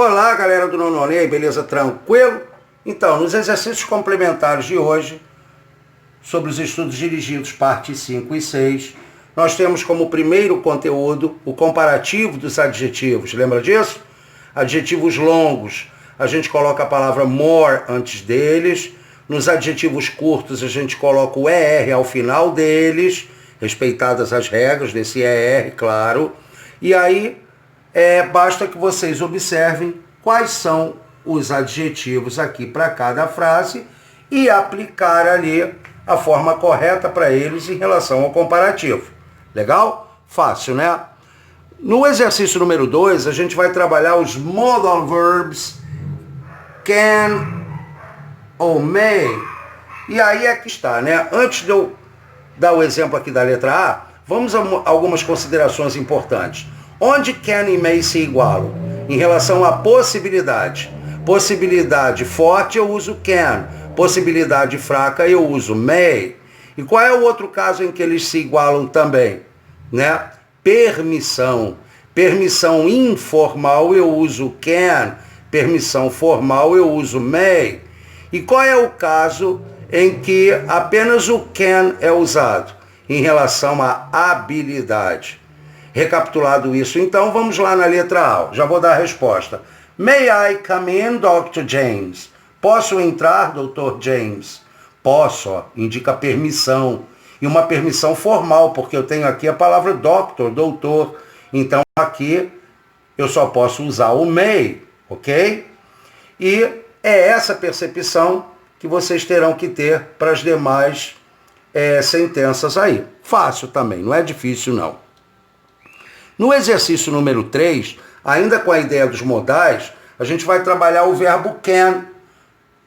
Olá, galera do Nononê, beleza? Tranquilo? Então, nos exercícios complementares de hoje, sobre os estudos dirigidos, parte 5 e 6, nós temos como primeiro conteúdo o comparativo dos adjetivos. Lembra disso? Adjetivos longos, a gente coloca a palavra more antes deles. Nos adjetivos curtos, a gente coloca o ER ao final deles, respeitadas as regras desse ER, claro. E aí, basta que vocês observem quais são os adjetivos aqui para cada frase e aplicar ali a forma correta para eles em relação ao comparativo. Legal? Fácil, né? No exercício número 2, a gente vai trabalhar os modal verbs can ou may. E aí é que está, né? Antes de eu dar o exemplo aqui da letra A, vamos a algumas considerações importantes. Onde can e may se igualam? Em relação à possibilidade. Possibilidade forte eu uso can. Possibilidade fraca eu uso may. E qual é o outro caso em que eles se igualam também? Né? Permissão. Permissão informal eu uso can. Permissão formal eu uso may. E qual é o caso em que apenas o can é usado? Em relação à habilidade. Recapitulado isso, então vamos lá na letra A. Já vou dar a resposta. May I come in, Dr. James? Posso entrar, Dr. James? Posso, ó, indica permissão. E uma permissão formal, porque eu tenho aqui a palavra doctor, doutor. Então aqui eu só posso usar o may, ok? E é essa percepção que vocês terão que ter para as demais sentenças aí. Fácil também, não é difícil não. No exercício número 3, ainda com a ideia dos modais, a gente vai trabalhar o verbo can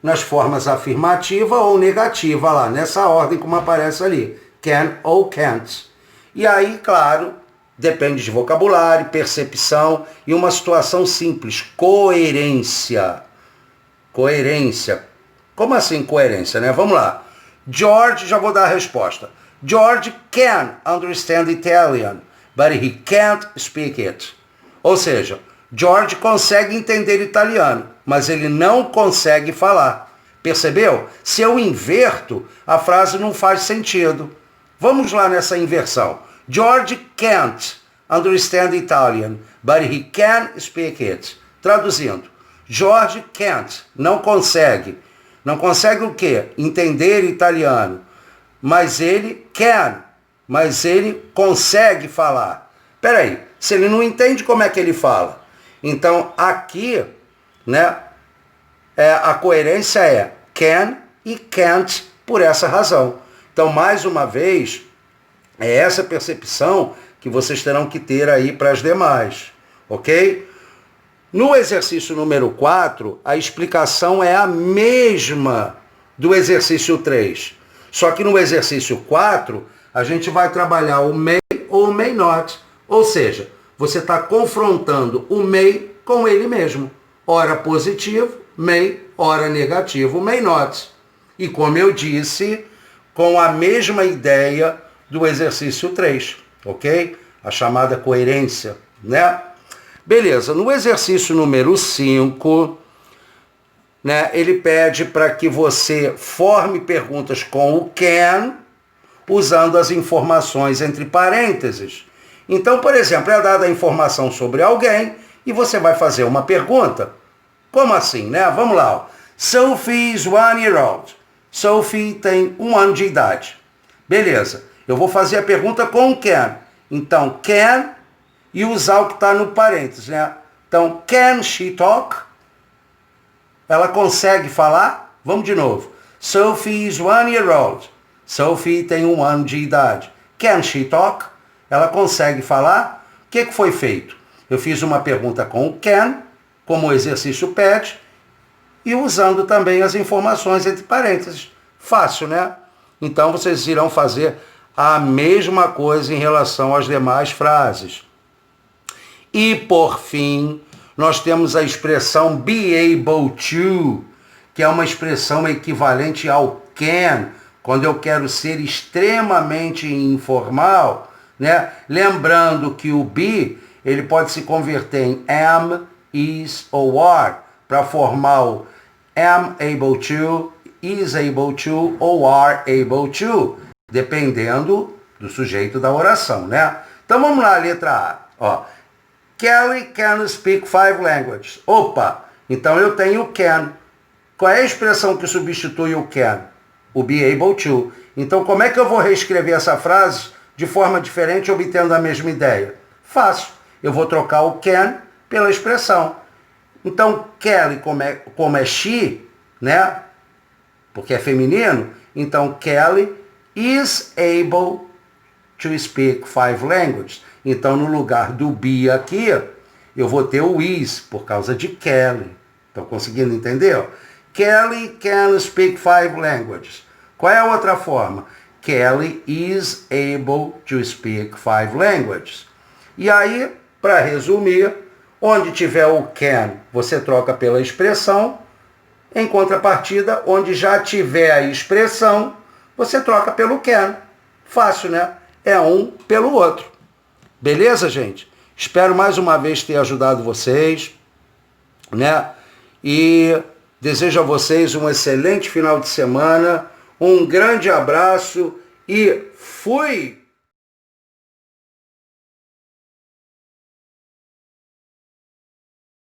nas formas afirmativa ou negativa lá, nessa ordem como aparece ali, can ou can't. E aí, claro, depende de vocabulário, percepção e uma situação simples, coerência. Coerência. Como assim coerência, né? Vamos lá. George, já vou dar a resposta. George can understand Italian, but he can't speak it. Ou seja, George consegue entender italiano, mas ele não consegue falar. Percebeu? Se eu inverto, a frase não faz sentido. Vamos lá nessa inversão. George can't understand Italian, but he can speak it. Traduzindo, George can't, não consegue. Não consegue o quê? Entender italiano. Mas ele can. Mas ele consegue falar. Peraí, se ele não entende, como é que ele fala? Então, aqui, né, a coerência é can e can't por essa razão. Então, mais uma vez, é essa percepção que vocês terão que ter aí para as demais, ok? No exercício número 4, a explicação é a mesma do exercício 3. Só que no exercício 4, a gente vai trabalhar o may ou o may not. Ou seja, você está confrontando o may com ele mesmo. Ora positivo, may, ora negativo, may not. E como eu disse, com a mesma ideia do exercício 3, ok? A chamada coerência, né? Beleza, no exercício número 5, né, ele pede para que você forme perguntas com o can, usando as informações entre parênteses. Então, por exemplo, é dada a informação sobre alguém e você vai fazer uma pergunta. Como assim, né? Vamos lá. Ó. Sophie is 1 year old. Sophie tem 1 ano de idade. Beleza. Eu vou fazer a pergunta com can. Então, can e usar o que está no parênteses, né? Então, can she talk? Ela consegue falar? Vamos de novo. Sophie is 1 year old. Sophie tem 1 ano de idade. Can she talk? Ela consegue falar? O que foi feito? Eu fiz uma pergunta com o can, como o exercício pede, e usando também as informações entre parênteses. Fácil, né? Então vocês irão fazer a mesma coisa em relação às demais frases. E por fim, nós temos a expressão be able to, que é uma expressão equivalente ao can, quando eu quero ser extremamente informal, né? Lembrando que o be, ele pode se converter em am, is ou are, para formar o am able to, is able to ou are able to, dependendo do sujeito da oração, né? Então vamos lá, letra A. Ó, Kelly can speak 5 languages. Opa, então eu tenho can. Qual é a expressão que substitui o can? O be able to. Então como é que eu vou reescrever essa frase de forma diferente, obtendo a mesma ideia? Fácil. Eu vou trocar o can pela expressão. Então Kelly, como é she, né? Porque é feminino, então Kelly is able to speak 5 languages. Então, no lugar do be aqui, eu vou ter o is, por causa de Kelly. Estão conseguindo entender? Kelly can speak 5 languages. Qual é a outra forma? Kelly is able to speak 5 languages. E aí, para resumir, onde tiver o can, você troca pela expressão. Em contrapartida, onde já tiver a expressão, você troca pelo can. Fácil, né? É um pelo outro. Beleza, gente? Espero mais uma vez ter ajudado vocês, né? E desejo a vocês um excelente final de semana, um grande abraço e fui!